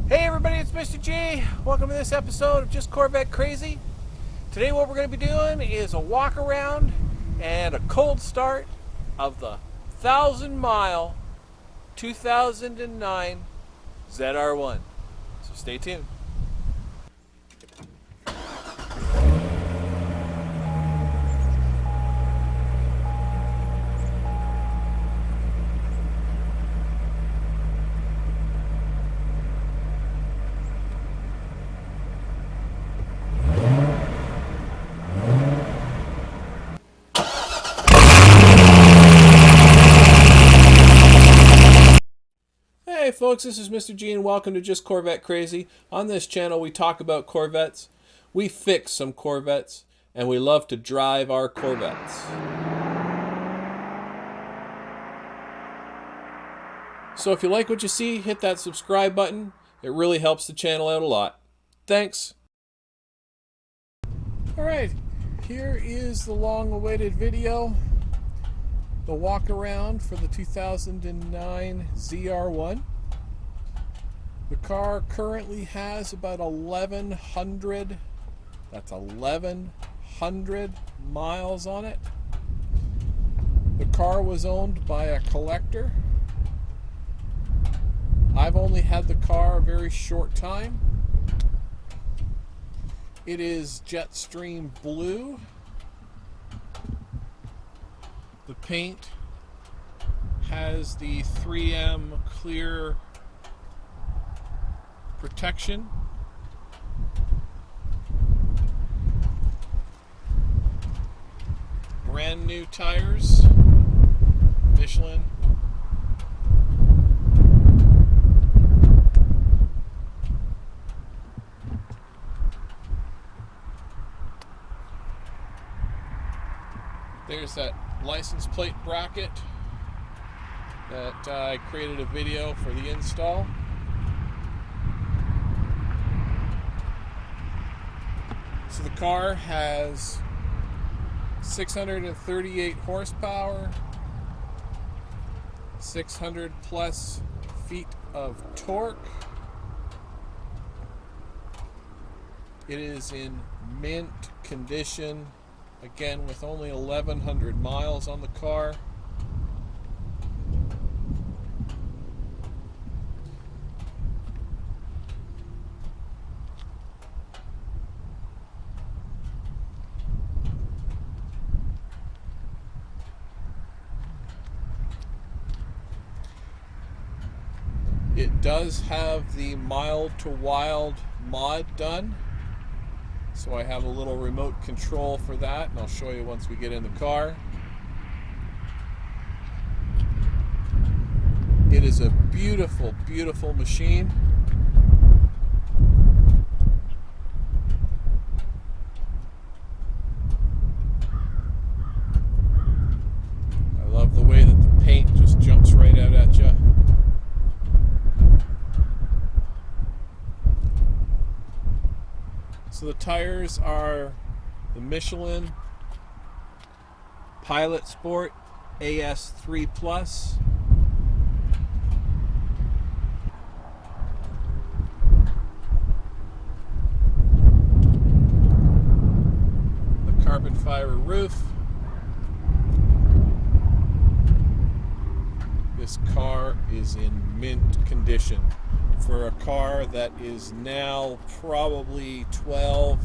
Hey everybody, it's Mr. G. Welcome to this episode of Just Corvette Crazy. Today what we're going to be doing is a walk around and a cold start of the 1,000-mile 2009 ZR1. So stay tuned. Hey folks, this is Mr. G and welcome to Just Corvette Crazy. On this channel we talk about Corvettes, we fix some Corvettes, and we love to drive our Corvettes. So if you like what you see, hit that subscribe button. It really helps the channel out a lot. Thanks. Alright, here is the long-awaited video. The walk around for the 2009 ZR1. The car currently has about 1,100, that's 1,100 miles on it. The car was owned by a collector. I've only had the car a very short time. It is Jetstream blue. The paint has the 3M clear protection. Brand new tires, Michelin. There's that license plate bracket that I created a video for the install. So the car has 638 horsepower, 600 plus feet of torque. It is in mint condition, again with only 1,100 miles on the car. It does have the mild to wild mod done. So I have a little remote control for that, and I'll show you once we get in the car. It is a beautiful, beautiful machine. I love the way that the paint just jumps right out at you. So the tires are the Michelin Pilot Sport AS3 Plus. The carbon fiber roof. This car is in mint condition. For a car that is now probably 12,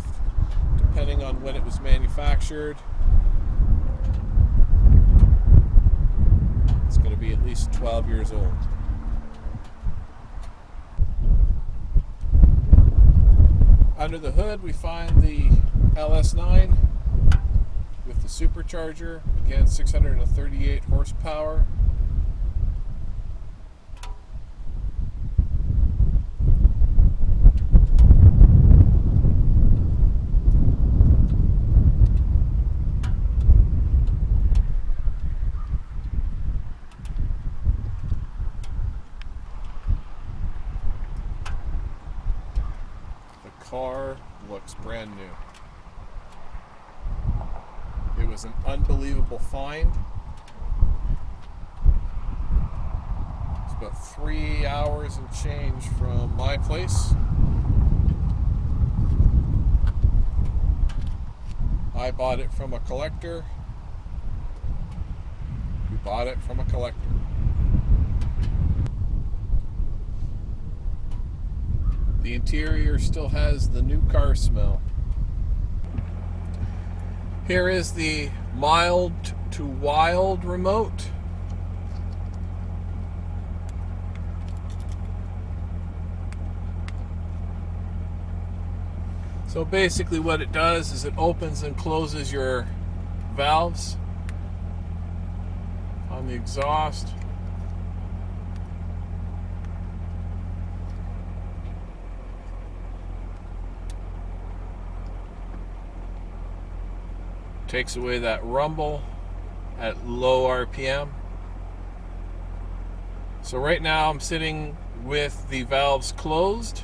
depending on when it was manufactured. It's going to be at least 12 years old. Under the hood we find the LS9 with the supercharger, again 638 horsepower. Car looks brand new. It was an unbelievable find. about 3 hours and change from my place. I bought it from a collector. We bought it from a collector. The interior still has the new car smell. Here is the mild to wild remote. So basically what it does is it opens and closes your valves on the exhaust. Takes away that rumble at low RPM. So right now I'm sitting with the valves closed.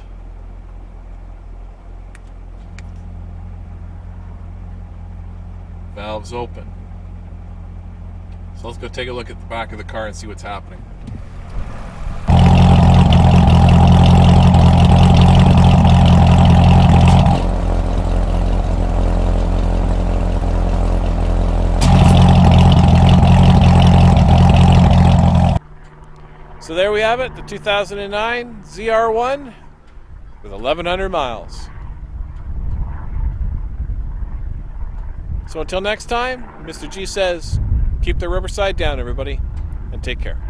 Valves open. So let's go take a look at the back of the car and see what's happening. So there we have it, the 2009 ZR1 with 1,100 miles. So until next time, Mr. G says, keep the rubber side down, everybody, and take care.